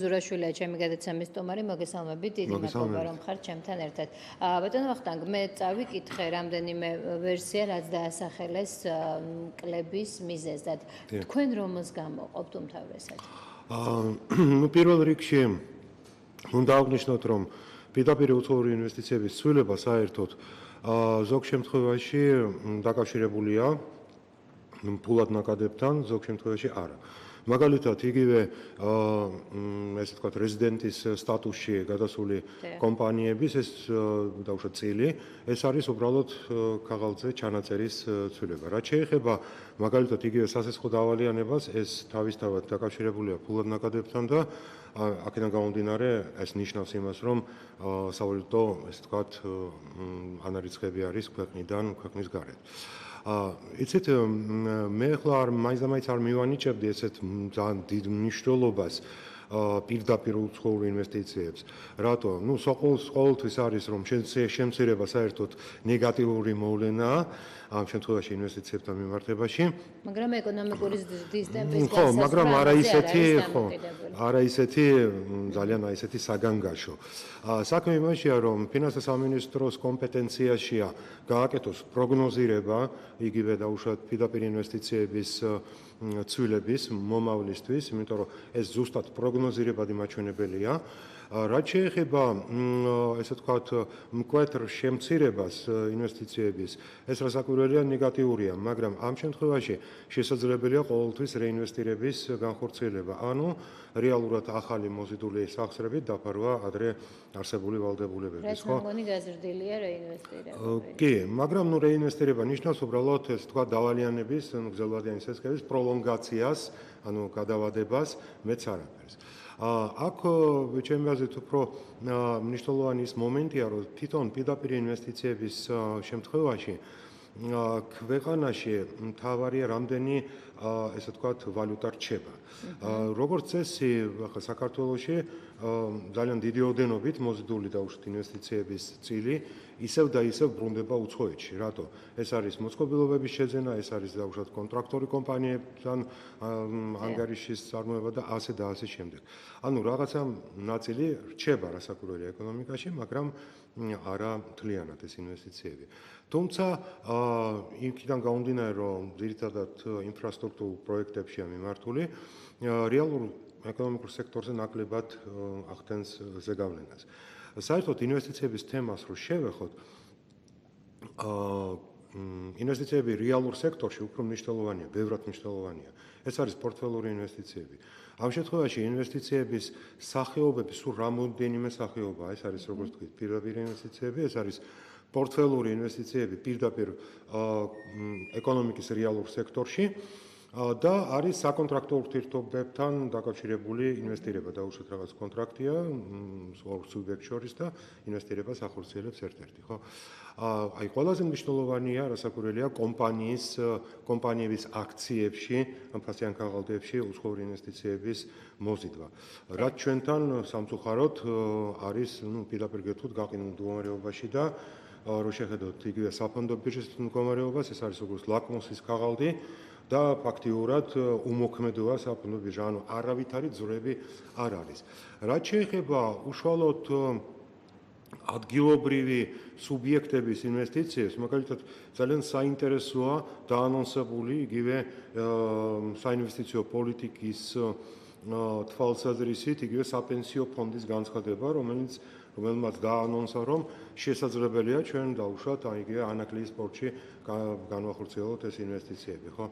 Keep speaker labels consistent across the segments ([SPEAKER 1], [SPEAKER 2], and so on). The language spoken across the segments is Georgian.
[SPEAKER 1] ზურაშვილია ჩემი გადაცემის სტუმარი, მოგესალმებით, დიდი მადლობა რომ ხართ ჩემთან ერთად. ბატონო ვახტანგ, მე წავიკითხე რამდენიმე ვერსია, რაც დაასახელეს კლების მიზეზად. თქვენ რომელს გამოყოფთ უმთავრესად?
[SPEAKER 2] პირველ რიგში უნდა აღნიშნოთ, რომ პირდაპირ უცხოური ინვესტიციების ცვლილება საერთოდ ზოგ შემთხვევაში დაკავშირებულია ფულად ნაკადებთან, ზოგ შემთხვევაში არა. მაგალითად, იგივე ესე ვთქვათ, რეზიდენტის სტატუსში გადასული კომპანიების ეს დაუშვათ წილი, ეს არის უბრალოდ ქაღალდზე ჩანაწერის ცვლილება. რაც შეეხება მაგალითად იგივე სასესხო დავალიანებას, ეს თავისთავად დაკავშირებულია ფულად ნაკადებთან და აქედან გამომდინარე ეს ნიშნავს იმას, რომ სავალუტო ესე ვთქვათ ანარიცხები არის ქვეყნიდან, ქვეყნის გარეთ. იცით, მე ახლა მაინც არ მივანიჭებდი ესეთ ძალიან დიდ მნიშვნელობას პირდაპირ უცხოურ ინვესტიციებს. რატო? ყოველთვის არის, რომ შემცირება საერთოდ ნეგატიური მოვლენაა ამ შემთხვევაში ინვესტიციებთან მიმართებაში.
[SPEAKER 1] მაგრამ ეკონომიკური ზრდის ტემპის
[SPEAKER 2] ხო, მაგრამ არა ისეთი ძალიან ისეთი საგანგაშო. საქმე იმაშია, რომ ფინანსთა სამინისტროს კომპეტენციაშია გააკეთოს პროგნოზირება, იგივე დაუშვათ პირდაპირ ინვესტიციების ცვლილების მომავლისთვის, იმიტომ რომ ეს ზუსტად პროგნოზირებადი მაჩვენებელია. რაც შეეხება ესე ვთქვათ მკვეთრ შემცირებას ინვესტიციების, ეს რასაკვირველია ნეგატიურია, მაგრამ ამ შემთხვევაში შესაძლებელია ყოველთვის რეინვესტირების განხორციელება, ანუ რეალურად ახალი მოზიდული სახსრებით დაფარვა ადრე არსებული ვალდებულებების,
[SPEAKER 1] ხო? რაც მგონი გაზრდილია რეინვესტირება.
[SPEAKER 2] კი, მაგრამ რეინვესტირება ნიშნავს უბრალოდ ესე ვთქვათ დავალიანების, გრძელვადიანი სესხების პროლონგაციას, ანუ გადავადებას, მეც არაფერს. აქ ჩემი აზრით უფრო მნიშვნელოვანი ის მომენტია, რომ თვითონ პირდაპირ ინვესტიციების შემთხვევაში ქვეყანაში მთავარია რამდენი ესე ვთქვათ ვალუტა რჩება. როგორც წესი, ახლა საქართველოში ძალიან დიდი ოდენობით მოზიდული დაუშვათ ინვესტიციების წილი ისევ და ისევ ბრუნდება უცხოეთში. რატო? ეს არის მოწყობილობების შეძენა, ეს არის დაუშვათ კონტრაქტორი კომპანიებთან ანგარიშის წარმოება და ასე და ასე შემდეგ. ანუ რაღაცა ნაწილი რჩება რასაკვირველია ეკონომიკაში, მაგრამ არა მთლიანად ეს ინვესტიციები. თუმცა იქიდან გამომდინარე, რომ ძირითადად ინფრასტრუქტურულ პროექტებშია მიმართული, რეალურ ეკონომიკურ სექტორზე ნაკლებად ახდენს ზეგავლენას. საერთოდ ინვესტიციების თემას რო შევეხოთ, ინვესტიციები რეალურ სექტორში უფრო მნიშვნელოვანია, ბევრად მნიშვნელოვანია. ეს არის პორტფელური ინვესტიციები. ამ შემთხვევაში ინვესტიციების სახეობები სულ რამოდენიმე სახეობაა. ეს არის როგორც თქვით, პირდაპირ ინვესტიციები, ეს არის პორტფელური ინვესტიციები პირდაპირ ეკონომიკის რეალურ სექტორში და არის საკონტრაქტო ურთიერთობებთან დაკავშირებული ინვესტირება, დაუშვათ რაღაც კონტრაქტია ორ სუბიექტს შორის და ინვესტირებას ახორციელებს ერთ-ერთი, ხო? აი ყველაზე მნიშვნელოვანია, რასაკვირველია, კომპანიების აქციებში, ფასიან ქაღალდებში უცხოური ინვესტიციების მოზიდვა. რაც ჩვენთან სამწუხაროდ არის, პირდაპირ გეტყვით, გაყინულ მდგომარეობაში და რო შეხედოთ იგივე საფონდო ბირჟის მდგომარეობას, ეს არის როგორც ლაკმუსის ქაღალდი და ფაქტიურად უმოქმედოა საფონდო ბირჟა, ანუ არავითარი ძვრები არ არის. რაც შეეხება უშუალოდ ადგილობრივი სუბიექტების ინვესტიციებს, მაგალითად, ძალიან საინტერესოა დაანონსებული იგივე საინვესტიციო პოლიტიკის თვალსაზრისით იგივე საპენსიო ფონდის განცხადება, რომელმაც დაანონსა, რომ შესაძლებელია ჩვენ დავუშვათ იგივე ანაკლიის სპორტში განვახორციელოთ ეს ინვესტიციები, ხო?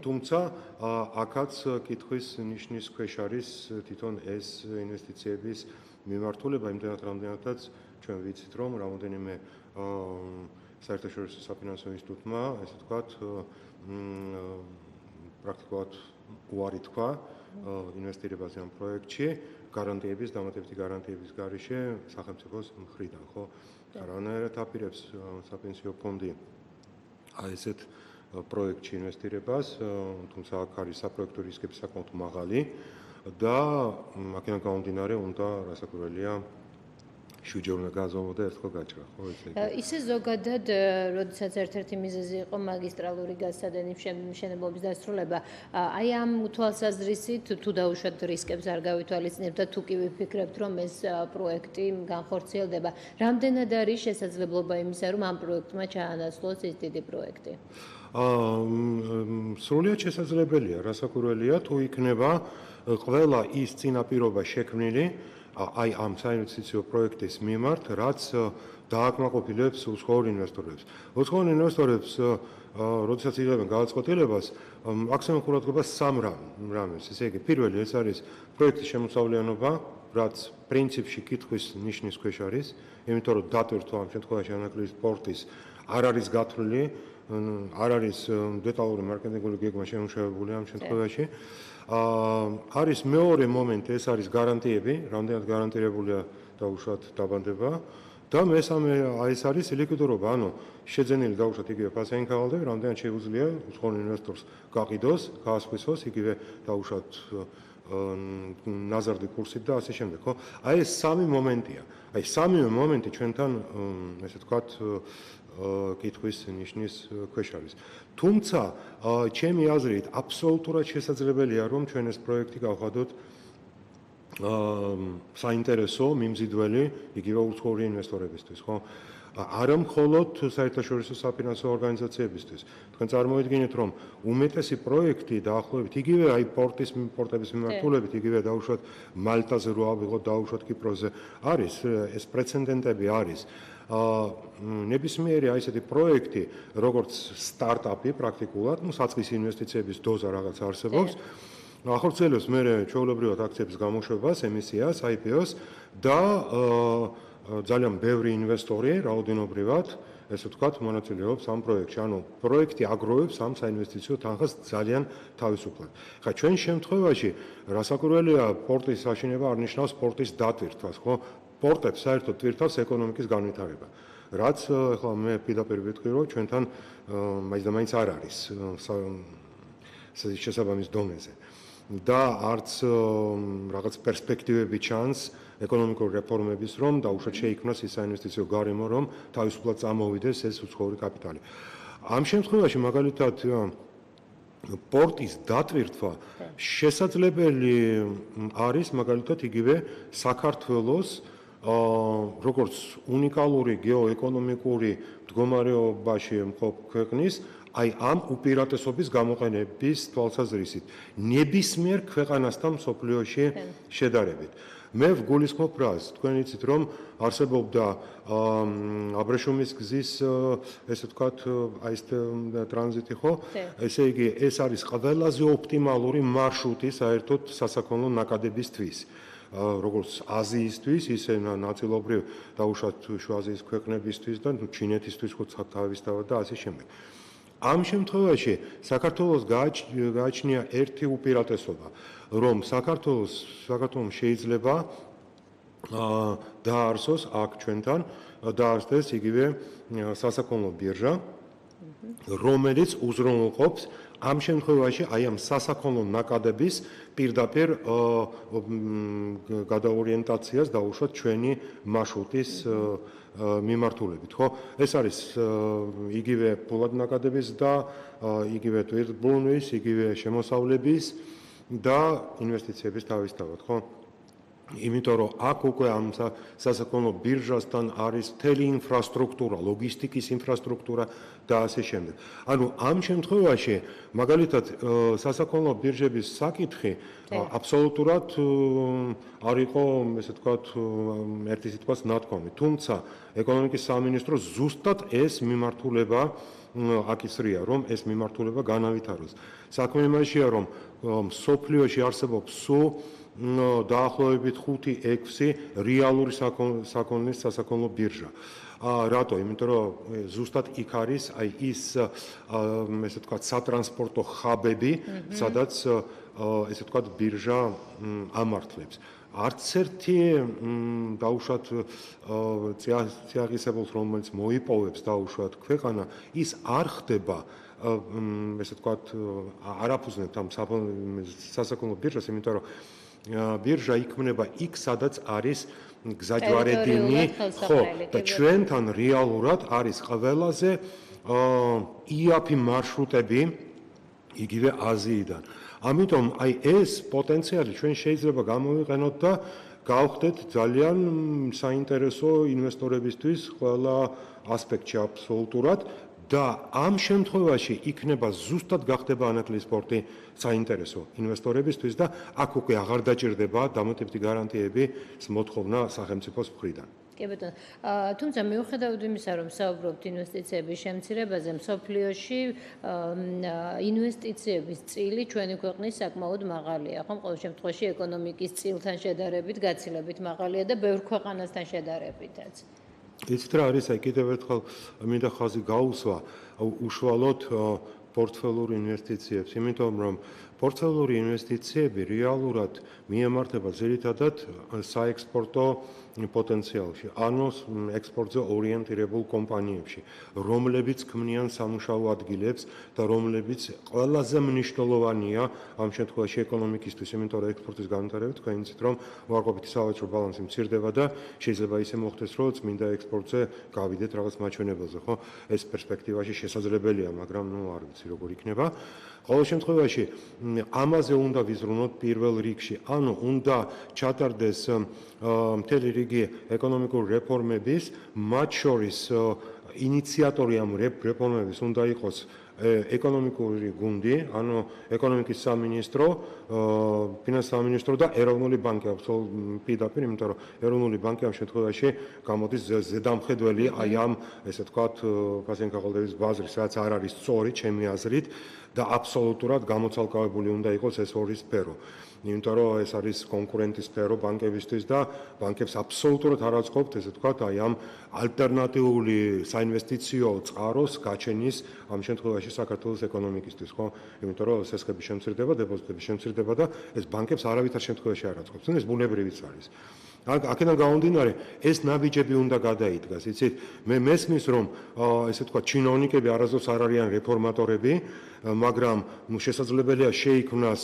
[SPEAKER 2] თუმცა აქაც კითხვის ნიშნის ქვეშ არის თვითონ ეს ინვესტიციების მიმართულება, იმდენად რამდენადაც ჩვენ ვიცით, რომ რამოდენიმე საერთაშორისო საფინანსო ინსტიტუტმა, ესე ვთქვათ, პრაქტიკულად უარი თქვა ინვესტირებაზე ამ პროექტში, გარანტიების, დამატებითი გარანტიების გარეშე სახელმწიფოს მხრიდან, ხო? არანაირად აპირებს საპენსიო ფონდი ესეთ პროექტში ინვესტირებას, თუმცა აქ არის საპროექტო რისკები საკმაოდ მაღალი და აქედან გამომდინარე უნდა რასაკვირველია 7-ჯერ უნდა გაზომო და ერთხელ გაჭრა, ხო ესე იგი.
[SPEAKER 1] ისე ზოგადად, როდესაც ერთ-ერთი მიზეზი იყო მაგისტრალური გაზსადენის მშენებლობის დასრულება, აი ამ თვალსაზრისით თუ დაუშვათ რისკებს არ გავითვალისწინებთ და თუ კი ვიფიქრებთ, რომ ეს პროექტი განხორციელდება, რამდენად არის შესაძლებლობა იმისა, რომ ამ პროექტმა ჩაანაცვლოს ეს დიდი პროექტი?
[SPEAKER 2] სრულიად შესაძლებელია, რასაკვირველია, თუ იქნება ყველა ის წინაპირობა შექმნილი აი ამ საინვესტიციო პროექტის მიმართ, რაც დააკმაყოფილებს უცხოურ ინვესტორებს. უცხოურ ინვესტორებს, როდესაც იღებენ გადაწყვეტილებას, აქცევენ ყურადღებას სამ რამეს. ესე იგი, პირველი ეს არის პროექტის შემოსავლიანობა, რაც პრინციპში კითხვის ნიშნის ქვეშ არის, იმიტომ რომ დატვირთვა ამ შემთხვევაში ანაკლიის პორტის არ არის გათვლილი, არ არის დეტალური მარკეტინგული გეგმა შემუშავებული ამ შემთხვევაში. არის მეორე მომენტი, ეს არის გარანტიები, რამდენად გარანტირებულია დაუშვათ დაბანდება და მესამე ეს არის ლიკვიდურობა, ანუ შეძენილი დაუშვათ იგივე ფასიანი ქაღალდები, რამდენად შეუძლია უცხოურ ინვესტორს გაყიდოს, გაასხვისოს იგივე დაუშვათ ნაზარდი კურსით და ასე შემდეგ, ხო? აი ეს სამი მომენტია. აი სამივე მომენტი ჩვენთან ესე ვთქვათ კითხვის ნიშნის ქვეშ არის. თუმცა, ჩემი აზრით, აბსოლუტურად შესაძლებელია, რომ ჩვენ ეს პროექტი გავხადოთ საინტერესო მიმზიდველი იგივე უცხოური ინვესტორებისთვის, ხო? არა მხოლოდ საერთაშორისო საფინანსო ორგანიზაციებისთვის. თქვენ წარმოიდგინეთ, რომ უმეტესი პროექტი დაახლოებით იგივე აი პორტების მიმართულებით, იგივე დაუშვათ მალტაზე რო ავიღოთ, დაუშვათ კიპროზე არის, ეს პრეცედენტები არის. ნებისმიერი აი ესეთი პროექტი, როგორც სტარტაპი პრაქტიკულად, საწყის ინვესტიციების დოზა რაღაც არსებობს, ახორციელებს მე ჩვეულებრივად აქციების გამოშვებას, ემისიას, IPO-ს და ძალიან ბევრი ინვესტორი რაოდენობრივად, ესე ვთქვათ, მონაწილეობს ამ პროექტში. ანუ პროექტი აგროვებს ამ საინვესტიციო თანხას ძალიან თავისუფლად. ხა ჩვენ შემთხვევაში, რასაკვირველია, პორტის აშენება არ ნიშნავს პორტის დატვირთვას, ხო? პორტებს საერთოდ ტვირთავს ეკონომიკის განვითარება. რაც ახლა მე პირდაპირ ვიტყვი, რომ ჩვენთან მაინც არ არის შესაბამის დონეზე. და არც რაღაც პერსპექტივები ჩანს ეკონომიკური რეფორმების, რომ დაუშვათ შეიქმნას ის საინვესტიციო გარემო, რომ თავისუფლად წამოვიდეს ეს უცხოური კაპიტალი. ამ შემთხვევაში მაგალითად პორტის დატვირთვა შესაძლებელი არის მაგალითად იგივე საქართველოს როგორც უნიკალური გეოეკონომიკური მდგომარეობაში მყოფ ქვეყნის აი ამ უპირატესობის გამოყენების თვალსაზრისით ნებისმიერ ქვეყანასთან მსოფლიოში შედარებით. მე ვგულისხმობ რას, თქვენ იცით რომ არსებობდა აბრეშუმის გზის ესე ვთქვათ აი ეს ტრანზიტი ხო? ესე იგი ეს არის ყველაზე ოპტიმალური მარშრუტი საერთოდ სასაქონლო ნაკადებისთვის. როგორც აზიისთვის, ისე ნაწილობრივ დაუშვათ შუა აზიის ქვეყნებისთვის და ჩინეთისთვის ხო თავისთავად და ასე შემდეგ. ამ შემთხვევაში საქართველოს გააჩნია ერთი უპირატესობა, რომ საქართველოს შეიძლება დაარსოს აქ ჩვენთან დაარსდეს იგივე სასაქონლო ბირჟა, რომელიც უზრუნველყოფს ამ შემთხვევაში აი ამ სასაქონლო ნაკადების პირდაპირ გადაორიენტაციას დაუშვათ ჩვენი მარშრუტის მიმართულებით, ხო? ეს არის იგივე ფულად ნაკადების და იგივე თვითმფრინავის, იგივე შემოსავლების და ინვესტიციების თავისთავად, ხო? იმიტომ რომ აქ უკვე ამ სასაქონლო ბირჟასთან არის მთელი ინფრასტრუქტურა, ლოგისტიკის ინფრასტრუქტურა და ასე შემდეგ. ანუ ამ შემთხვევაში მაგალითად სასაქონლო ბირჟების საკითხი აბსოლუტურად არ იყო, ესე ვთქვათ, ერთი სიტყვას ნათქვამი. თუმცა ეკონომიკის სამინისტრო ზუსტად ეს მიმართულება აკისრია, რომ ეს მიმართულება განავითაროს. საქმე იმაშია, რომ მსოფლიოში არსებობს სულ დაახლოებით 5-6 რეალური საქონლის სასაქონლო ბირჟა. რატო? იმიტომ რომ ზუსტად იქ არის აი ის ესე ვთქვათ სატრანსპორტო ხაბები, სადაც ესე ვთქვათ ბირჟა ამართლებს. არც ერთი დაუშვათ წიაღისებელს, რომელიც მოიპოვებს დაუშვათ ქვეყანა, ის არ ხდება ესე ვთქვათ არ აფუძნებთ ამ სასაქონლო ბირჟას, იმიტომ რომ ბირჟა იქმნება იქ, სადაც არის გზაჯვარედინი, ხო, და ჩვენთან რეალურად არის ყველაზე იაფი მარშრუტები იგივე აზიიდან. ამიტომ აი ეს პოტენციალი ჩვენ შეიძლება გამოვიყენოთ და გავხდეთ ძალიან საინტერესო ინვესტორებისთვის ყველა ასპექტში აბსოლუტურად და ამ შემთხვევაში იქნება ზუსტად გახდება ანაკლიის სპორტი საინტერესო ინვესტორებისთვის და აქ უკვე აღარ დაჭირდება დამატებითი გარანტიების მოთხოვნა სახელმწიფოს მხრიდან.
[SPEAKER 1] კი ბატონო, თუმცა მიუხედავად იმისა, რომ საუბრობთ ინვესტიციების შემცირებაზე, მსოფლიოში ინვესტიციების წილი ჩვენი ქვეყნის საკმაოდ მაღალია, ხო? ყოველ შემთხვევაში ეკონომიკის წილთან შედარებით გაცილებით მაღალია და ბევრ ქვეყანასთან შედარებითაც.
[SPEAKER 2] იცით რა არის, აი კიდევ ერთხელ მინდა ხაზი გაუსვა, უშუალოდ პორტფელური ინვესტიციებს, იმიტომ რომ პორტფელური ინვესტიციები რეალურად მიემართება ძირითადად საექსპორტო პოტენციალში, ანუ ექსპორტზე ორიენტირებულ კომპანიებში, რომლებიც ქმნიან სამუშაო ადგილებს და რომლებიც ყველაზე მნიშვნელოვანია ამ შემთხვევაში ეკონომიკისთვის, იმიტომ რომ ექსპორტის განვითარებით თქვენ იცით, რომ უარყოფითი სავაჭრო ბალანსი მცირდება და შეიძლება ისე მოხდეს, რომ წმინდა ექსპორტზე გავიდეთ რაღაც მაჩვენებელზე, ხო? ეს პერსპექტივაში შესაძლებელია, მაგრამ არ ვიცი როგორ იქნება. ყოველ შემთხვევაში ამაზე უნდა ვიზრუნოთ პირველ რიგში, ანუ უნდა ჩატარდეს მთელი რიგი ეკონომიკური რეფორმების, მათ შორის ინიციატორი ამ რეფორმების უნდა იყოს ეკონომიკური გუნდი, ანუ ეკონომიკის სამინისტრო, ფინანსის სამინისტრო და ეროვნული ბანკი პირდაპირ, იმიტომ რომ ეროვნული ბანკი ამ შემთხვევაში გამოდის ზედამხედველი აი ამ, ესე ვთქვათ, ფასენგაღალდების ბაზრის, რაც არ არის სწორი ჩემი აზრით და აბსოლუტურად გამოცალკავებული უნდა იყოს ეს ორი სფერო. იმიტომ რომ ეს არის კონკურენტის სფერო ბანკებისთვის და ბანკებს აბსოლუტურად არ აწყობთ, ესე ვთქვათ, აი ამ ალტერნატიული საინვესტიციო წყაროს გაჩენის ამ შემთხვევაში საქართველოს ეკონომიკისთვის, ხო? იმიტომ რომ სესხები შემცირდება, დეპოზიტები შემცირდება და ეს ბანკებს არავითარ შემთხვევაში არ აწყობს. ეს ბუნებრივიც არის. აქედან გამომდინარე, ეს ნაბიჯები უნდა გადაიდგას, იცით? მე მესმის, რომ ესე ვთქვათ, ჩინოვნიკები არასდროს არ არიან რეფორმატორები, მაგრამ შესაძლებელია შეიქმნას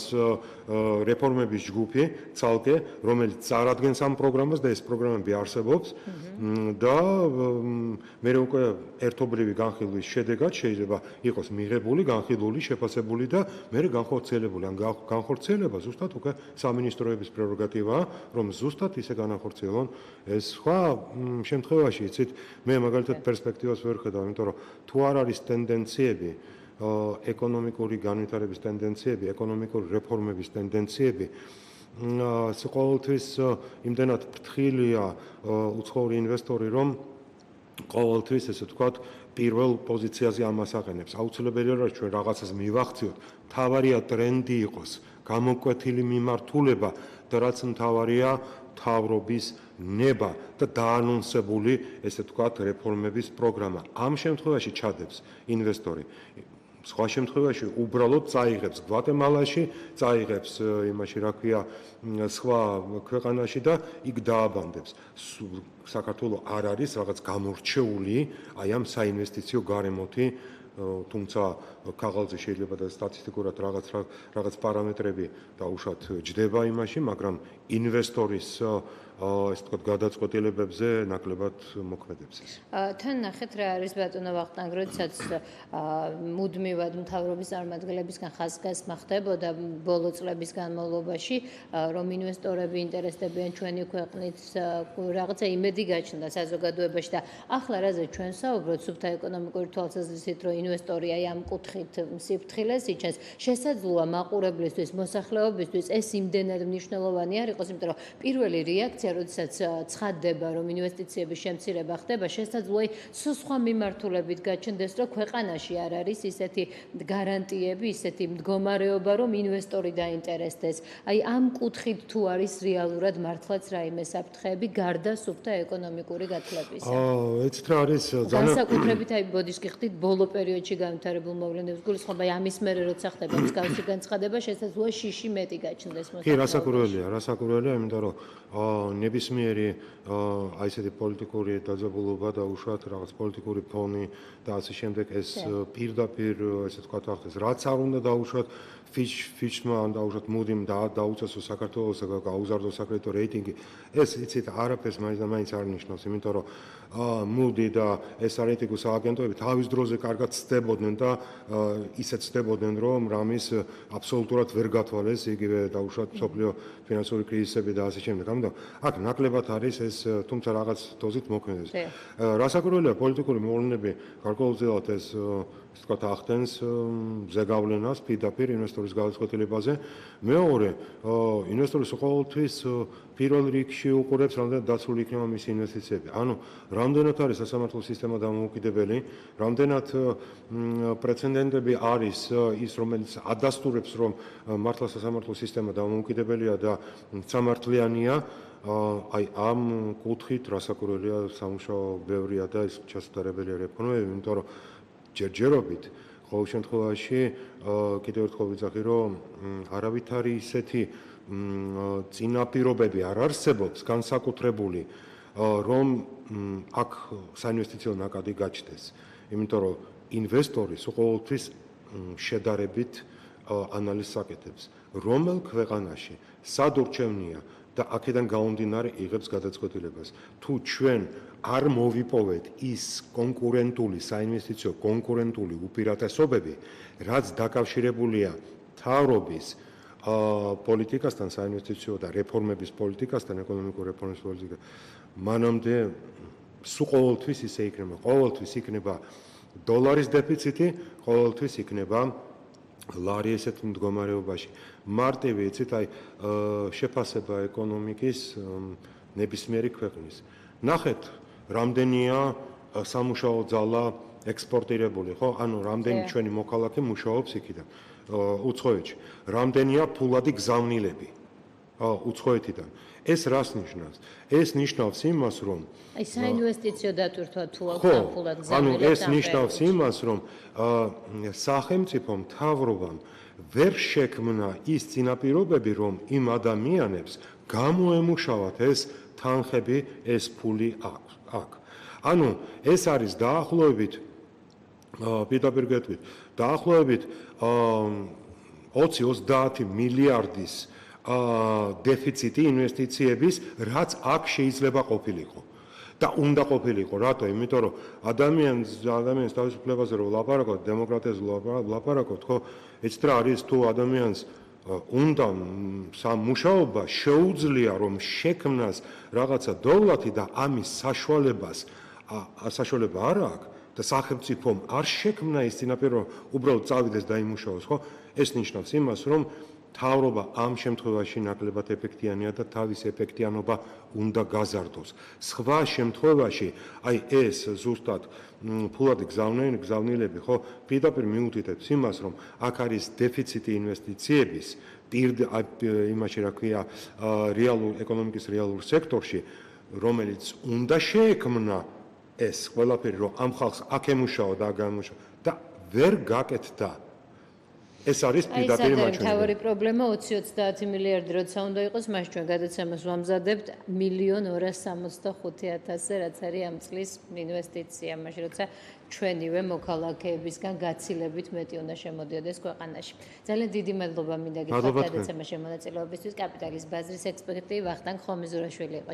[SPEAKER 2] რეფორმების ჯგუფი, ცალკე, რომელიც წარადგენს ამ პროგრამას და ეს პროგრამები არსებობს და მე უკვე ერთობლივი განხილვის შედეგად შეიძლება იყოს მიღებული, განხილული, შეფასებული და მე განხორციელებული. ან განხორციელება ზუსტად უკვე სამინისტროების პრეროგატივაა, რომ ზუსტად ისე განახორციელონ ეს სხვა შემთხვევაში, იცით, მე მაგალითად პერსპექტივას ვერ ხედავ, იმიტომ რომ თუ არ არის ტენდენციები ეკონომიკური განვითარების ტენდენციები, ეკონომიკური რეფორმების ტენდენციები, ყოველთვის იმდენად ფრთხილია უცხოური ინვესტორი, რომ ყოველთვის, ესე ვთქვათ, პირველ პოზიციაზე ამას აყენებს. აუცილებელია, რომ ჩვენ რაღაცას მივახციოთ, მთავარია ტრენდი იყოს, გამოკვეთილი მიმართულება და რაც მთავარია მთავრობის ნება და დაანონსებული, ესე ვთქვათ, რეფორმების პროგრამა. ამ შემთხვევაში ჩადებს ინვესტორი. სხვა შემთხვევაში უბრალოდ წაიღებს გვატემალაში, წაიღებს იმაში, რა ქვია, სხვა ქვეყანაში და იქ დააბანდებს. საქართველოს არ არის რაღაც გამორჩეული აი ამ საინვესტიციო გარემოთი, თუმცა ქაღალდზე შეიძლება და სტატისტიკურად რაღაც პარამეტრები დაუშვათ ჯდება იმაში, მაგრამ ინვესტორის ესე ვთქვათ, გადაწყვეტილებებზე ნაკლებად მოქმედებს ეს.
[SPEAKER 1] თან ნახეთ რა არის ბატონო ვახტანგ, როდესაც მუდმივად მთავრობის წარმომადგენლებისგან ხაზგასმა ხდებოდა ბოლო წლების განმავლობაში, რომ ინვესტორები ინტერესდებიან ჩვენი ქვეყნით, რაღაცა იმედი გაჩნდა საზოგადოებაში და ახლა რაზე ჩვენ საუბრობთ სუფთა ეკონომიკური თვალსაზრისით, რომ ინვესტორი აი ამ კუთხით სიფრთხილეს იჩენს, შესაძლოა მაყურებლისთვის, მოსახლეობისთვის ეს იმდენად მნიშვნელოვანი არ იყოს, იმიტომ რომ პირველი რეაქცია როდესაც ცხადდება, რომ ინვესტიციების შემცირება ხდება, შესაძლოა სხვა მიმართულებით გაჩნდეს, რომ ქვეყანაში არ არის ისეთი გარანტიები, ისეთი მდგომარეობა, რომ ინვესტორი დაინტერესდეს. აი ამ კუთხით თუ არის რეალურად მართლაც რაიმე საფრთხეები გარდა სუფთა ეკონომიკური გათვლებისა.
[SPEAKER 2] ეცით რა არის
[SPEAKER 1] განსაკუთრებით აი ბოდიშ გიხდით ბოლო პერიოდში განვითარებულ მოვლენებს გულისხმობ, აი ამის მერე როცა ხდება მსგავსი განცხადება, შესაძლოა შიში მეტი გაჩნდეს მოსახლეობაში.
[SPEAKER 2] კი, რასაკურველია, იმიტომ რომ ნებისმიერი აი ესეთი პოლიტიკური დაძაბულობა და უშუალოდ რაღაც პოლიტიკური ფონი და ასე შემდეგ ეს პირდაპირ ესე ვთქვათ ახლა რაც არ უნდა დაუშვათ ფიჩმა ან დაუშვათ მუდიმ დაუწესო საქართველოს და გაუზარდოს საკრედიტო რეიტინგი ეს იცით არაფერს მაინც და მაინც არ ნიშნავს იმიტომ რომ მუდი და ეს რეიტინგის აგენტოები თავის დროზე კარგად ცდებოდნენ და ისეთ ცდებოდნენ რომ რამის აბსოლუტურად ვერ გათვალეს იგივე დაუშვათ მსოფლიო ფინანსური კრიზისები და ასე შემდეგ. ამიტომ აქ ნაკლებად არის ეს თუმცა რაღაც დოზით მოქმედებს. რასაკვირველია პოლიტიკური მოვლენები გარკვეულწილად ეს ისე ვთქვათ ახდენს ზეგავლენას პირდაპირ ინვესტორის გადაწყვეტილებაზე. მეორე ინვესტორის ყოველთვის პირველ რიგში უყურებს რამდენად დაცული იქნება მისი ინვესტიციები. ანუ რამდენად არის სასამართლო სისტემა დამოუკიდებელი, რამდენად პრეცედენტები არის ის რომელიც ადასტურებს რომ მართლა სასამართლო სისტემა დამოუკიდებელია და სამართლიანია აი ამ კუთხით რასაკვირველია სამუშაო ბევრია და ის ჩასატარებელია რეფორმები, იმიტომ რომ ჯერჯერობით ყოველ შემთხვევაში კიდევ ერთხელ ვიძახი რომ არავითარი ისეთი წინაპირობები არ არსებობს განსაკუთრებული რომ აქ საინვესტიციო ნაკადი გაჩნდეს იმიტომ რომ ინვესტორის ყოველთვის შედარებით ანალიზს აკეთებს რომელ ქვეყანაში სად ურჩევნია და აქედან გამომდინარე იღებს გადაწყვეტილებას თუ ჩვენ არ მოვიპოვეთ ის კონკურენტული საინვესტიციო კონკურენტული უპირატესობები რაც დაკავშირებულია მთავრობის პოლიტიკასთან საინვესტიციო და რეფორმების პოლიტიკასთან ეკონომიკური რეფორმის პოლიტიკა მანამდე სულ ყოველთვის ისე იქნება ყოველთვის იქნება დოლარის დეფიციტი ყოველთვის იქნება ლარი ესეთ მდგომარეობაში მარტივი იცით აი შეფასება ეკონომიკის ნებისმიერი ქვეყნის ნახეთ რამდენია სამუშაო ძალა ექსპორტირებული ხო ანუ რამდენი ჩვენი მოქალაქე მუშაობს იქიდან უცხოეთში რამდენია ფულადი გზავნილები უცხოეთიდან ეს რას ნიშნავს ეს ნიშნავს იმას რომ
[SPEAKER 1] აი საინვესტიციო დატვირთვა თუ აქვს ფულად გზავნილებს
[SPEAKER 2] ანუ ეს ნიშნავს იმას რომ სახელმწიფო მთავრობამ ვერ შექმნა ის წინაპირობები რომ იმ ადამიანებს გამოემუშავათ ეს თანხები ეს ფული აქ ანუ ეს არის დაახლოებით პირდაპირ გეტყვით დაახლოებით 20-30 მილიარდის დეფიციტი ინვესტიციების რაც აქ შეიძლება ყოფილიყო და უნდა ყოფილიყო რატო იმიტომ რომ ადამიანის თავისუფლებაზე რომ ვლაპარაკოთ დემოკრატიაზე ვლაპარაკოთ ხო ეცეთ რა არის თუ ადამიანს უნდა სამუშაობა შეუძლია რომ შექმნას რაღაცა დოვლათი და ამის საშუალება არ აქვს და სახელმწიფომ არ შექმნა ის წინაპირობა უბრალოდ წავიდეს და იმუშაოს ხო ეს ნიშნავს იმას რომ მთავრობა ამ შემთხვევაში ნაკლებად ეფექტიანია და თავის ეფექტიანობა უნდა გაზარდოს სხვა შემთხვევაში აი ეს ზუსტად ფულადი გზავნილები ხო პირდაპირ მიუთითებს იმას რომ აქ არის დეფიციტი ინვესტიციების იმაში რა ქვია რეალურ ეკონომიკის რეალურ სექტორში რომელიც უნდა შეექმნა ეს ყველაფერი რომ ამ ხალხს აქ ემუშაო და გამუშაო და ვერ გაკეთდა ეს არის პირდაპირ მაჩვენებელი.
[SPEAKER 1] თავი პრობლემა 20-30 მილიარდი როცა უნდა იყოს, მას ჩვენ გადაცემას ვამზადებთ 1,265,000-ზე, რაც არის ამ წლის ინვესტიცია, მაშინ როცა ჩვენივე მოქალაქეებისგან გაცილებით მეტი უნდა შემოდიოდეს ქვეყანაში. ძალიან დიდი მადლობა მინდა გითხრათ გადაცემაში მონაწილეობისთვის. კაპიტალის ბაზრის ექსპერტი ვახტანგ ხომიზურაშვილი იყო.